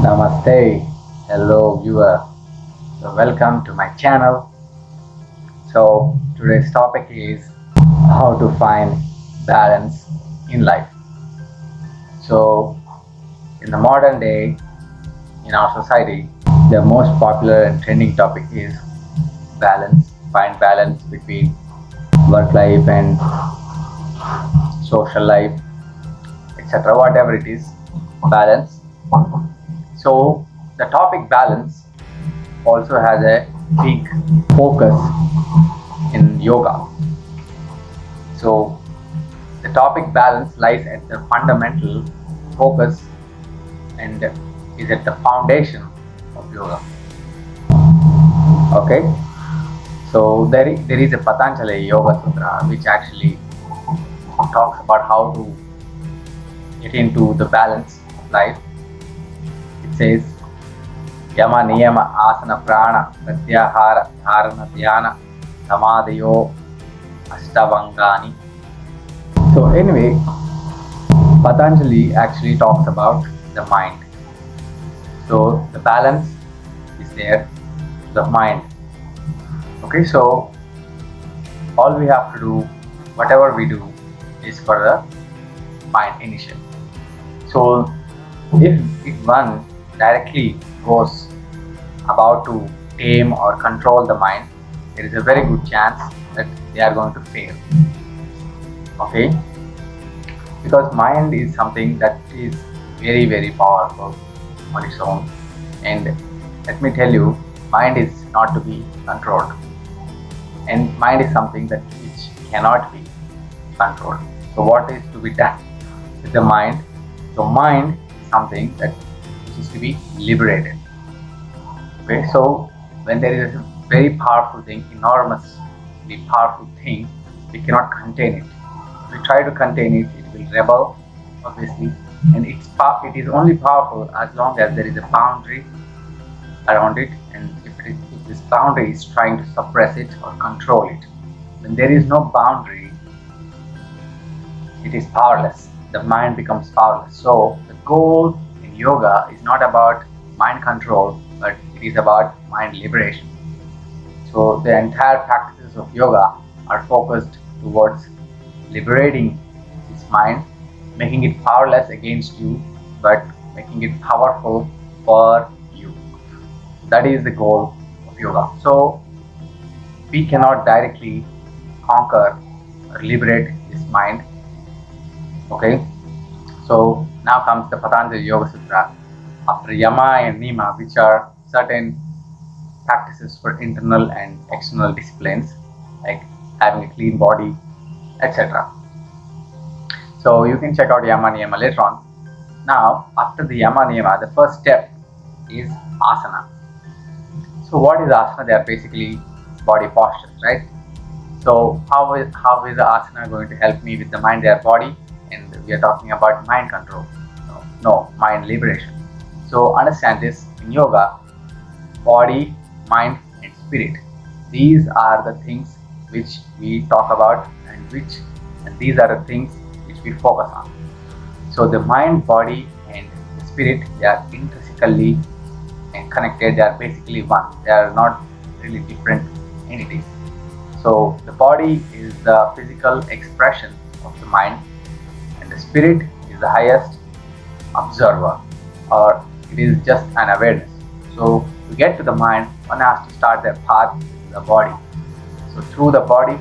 Namaste, hello viewer. Welcome to my channel. Today's topic is how to find balance in life. So in the modern day, in our society, the most popular and trending topic is balance. Find balance between work life and social life, etc. Whatever it is, balance. So the topic balance also has a big focus in yoga. So the topic balance lies at the fundamental focus and is at the foundation of yoga. Okay, so there is a Patanjali Yoga Sutra which actually talks about how to get into the balance of life. It says Yama Niyama Asana Prana Pratyahara Dharana Dhyana Samadhiyo Astavangani. So anyway, Patanjali actually talks about the mind. So the balance is there, the mind. Okay, so all we have to do, whatever we do, is for the mind initially. So if one directly goes about to tame or control the mind, there is a very good chance that they are going to fail. Okay, because mind is something that is very, very powerful on its own, and let me tell you, mind is not to be controlled, and mind is something that which cannot be controlled. So what is to be done with the mind? So mind is something that is to be liberated. Okay, so when there is a very powerful thing, enormously powerful thing, we cannot contain it. If we try to contain it, it will rebel, obviously, and it is only powerful as long as there is a boundary around it, and if this boundary is trying to suppress it or control it. When there is no boundary, it is powerless. The mind becomes powerless. So the goal in yoga is not about mind control, but it is about mind liberation. So the entire practices of yoga are focused towards liberating this mind, making it powerless against you, but making it powerful for you. That is the goal of yoga. So we cannot directly conquer or liberate this mind. Okay, so now comes the Patanjali Yoga Sutra. After Yama and Nima, which are certain practices for internal and external disciplines, like having a clean body, etc. So you can check out Yama Niyama later on. Now, after the Yama Niyama, the first step is asana. So what is asana? They are basically body postures, right? So how is the asana going to help me with the mind, their body? And we are talking about mind control. No, mind liberation. So understand this, in yoga, body, mind and spirit, these are the things which we talk about, and these are the things which we focus on. So the mind, body and the spirit, they are intrinsically connected. They are basically one. They are not really different entities. So the body is the physical expression of the mind, and the spirit is the highest observer, or it is just an awareness. So to get to the mind, one has to start their path with the body. So through the body,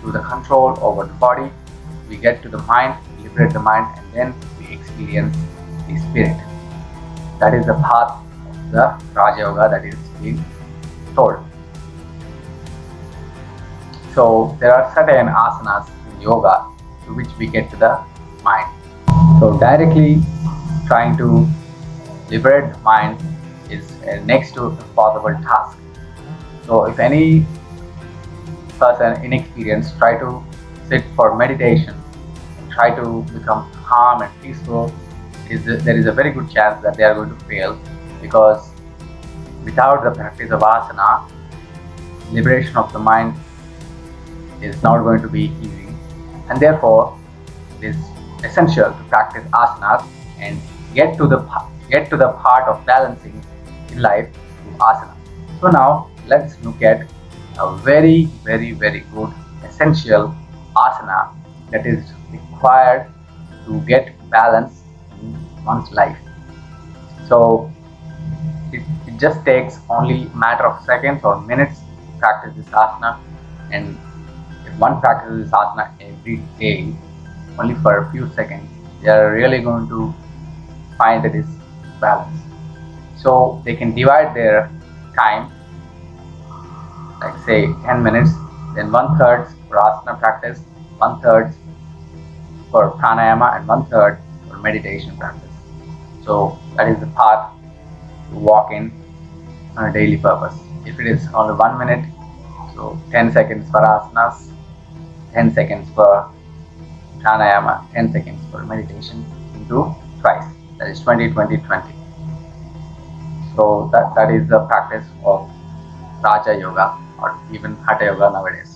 through the control over the body, we get to the mind, liberate the mind, and then we experience the spirit. That is the path of the Raja Yoga that is being told. So there are certain asanas in yoga to which we get to the mind. So directly trying to liberate the mind is a next to impossible task. So if any person inexperienced try to sit for meditation and try to become calm and peaceful, there is a very good chance that they are going to fail, because without the practice of asana, liberation of the mind is not going to be easy, and therefore it is essential to practice asanas and get to get to the part of balancing in life through asana. So now let's look at a very good essential asana that is required to get balance in one's life. So it just takes only a matter of seconds or minutes to practice this asana, and if one practices this asana every day only for a few seconds, they are really going to find that is balance. So they can divide their time, like say 10 minutes, then 1/3 for asana practice, 1/3 for pranayama, and 1/3 for meditation practice. So that is the path to walk in on a daily purpose. If it is only 1 minute, so 10 seconds for asanas, 10 seconds for pranayama, 10 seconds for meditation into twice. That is 20-20-20. So that is the practice of Raja Yoga or even Hatha Yoga nowadays.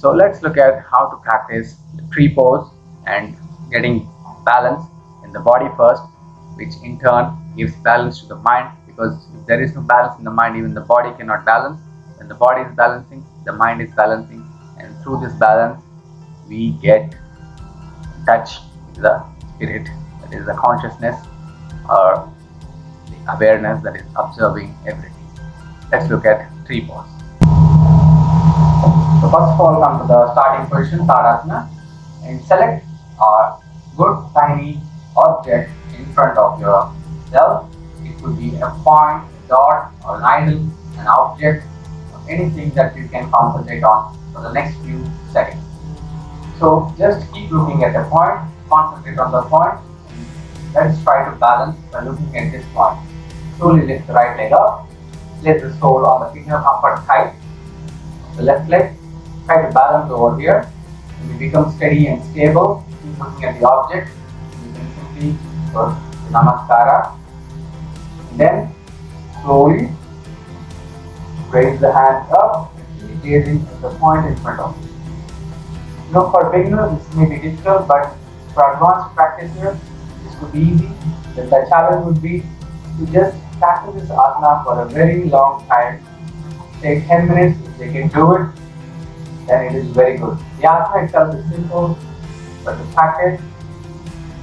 So let's look at how to practice the tree pose and getting balance in the body first, which in turn gives balance to the mind, because if there is no balance in the mind, even the body cannot balance. When the body is balancing, the mind is balancing, and through this balance we get touch with the spirit, that is the consciousness or the awareness that is observing everything. Let's look at tree pose. So first of all, come to the starting position, Tadasana, and select a good tiny object in front of yourself. It could be a point, a dot, or an idol, an object, or anything that you can concentrate on for the next few seconds. So just keep looking at the point, concentrate on the point, and let's try to balance by looking at this point. Slowly lift the right leg up, place the sole on the finger upper thigh, the left leg, try to balance over here. When you become steady and stable, keep looking at the object. You can simply put the Namaskara, and then slowly raise the hands up and keep gazing at the point in front of you. For beginners this may be difficult, but for advanced practitioners this could be easy. Then the challenge would be to just practice this asana for a very long time. Take 10 minutes. If they can do it, then it is very good. The asana itself is simple, but the practice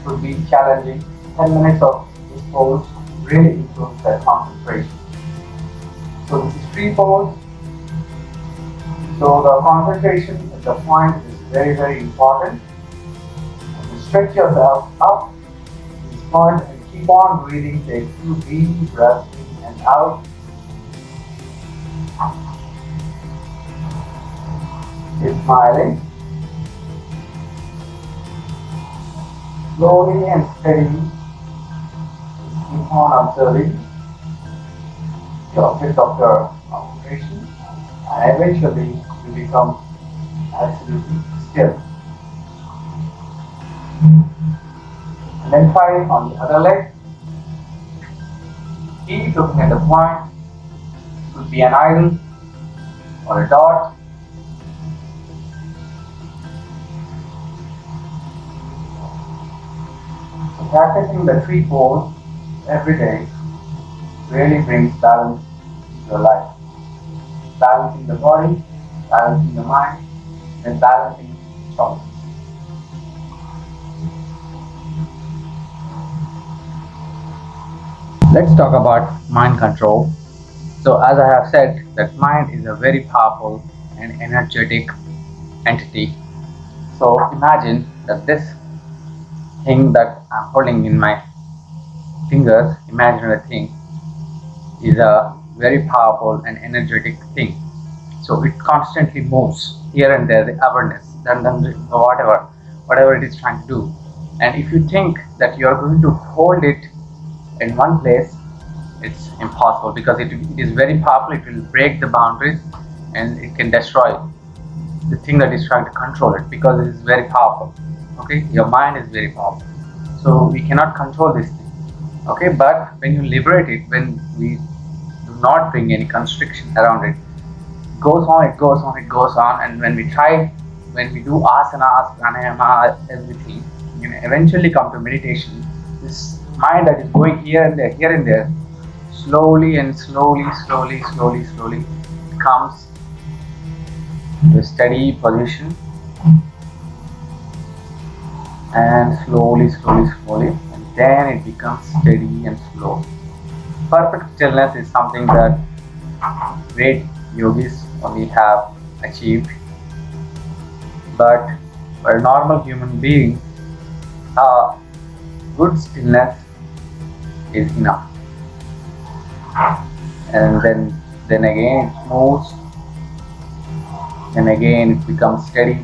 could be challenging. 10 minutes of this pose really improves their concentration. So this is tree pose. So the concentration at the point is very important. And stretch yourself up to this point and keep on breathing. Take 2 deep breaths in and out. Keep smiling. Slowly and steadily, keep on observing the object of your concentration, and eventually you become absolutely still. And then try on the other leg. Keep looking at the point. It could be an idol or a dot. So practicing the tree pose every day really brings balance to your life. Balancing the body, balancing the mind, and balancing choices. Let's talk about mind control. So as I have said, that mind is a very powerful and energetic entity. So imagine that this thing that I'm holding in my fingers, imaginary thing, is a very powerful and energetic thing. So it constantly moves here and there, the awareness, then whatever it is trying to do. And if you think that you are going to hold it in one place, it's impossible, because it is very powerful. It will break the boundaries and it can destroy the thing that is trying to control it, because it is very powerful. Okay, your mind is very powerful, so we cannot control this thing. Okay, but when you liberate it, when we do not bring any constriction around it, it goes on, and when we do asanas, pranayama, everything, eventually come to meditation, this mind that is going here and there, slowly and slowly comes to a steady position, and slowly, and then it becomes steady and slow. Perfect stillness is something that great yogis only have achieved, but for a normal human being, good stillness is enough. And then again it moves, and again it becomes steady.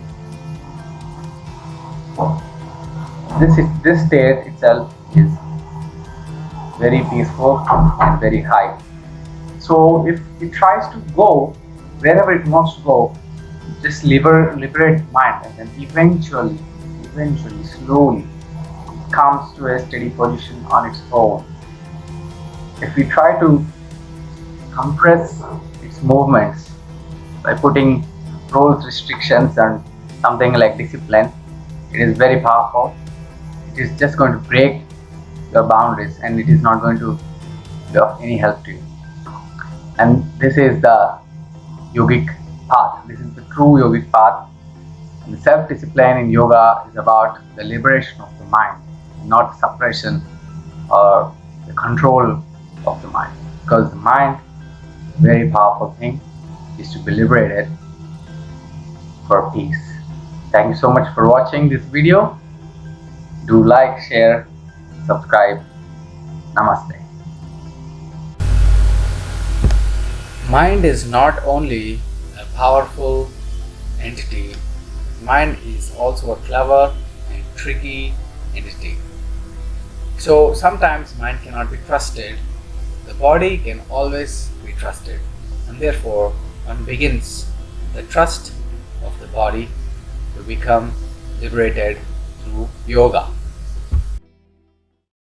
This state itself is very peaceful and very high. So if it tries to go wherever it wants to go, just liberate mind, and then eventually, slowly comes to a steady position on its own. If we try to compress its movements by putting rules, restrictions, and something like discipline, it is very powerful. It is just going to break your boundaries, and it is not going to be of any help to you. And this is the yogic path. This is the true yogic path. And self-discipline in yoga is about the liberation of the mind, not suppression or the control of the mind. Because the mind, very powerful thing, is to be liberated for peace. Thank you so much for watching this video. Do like, share, subscribe. Namaste. Mind is not only a powerful entity, mind is also a clever and tricky entity. So sometimes mind cannot be trusted. The body can always be trusted, and therefore one begins the trust of the body to become liberated through yoga.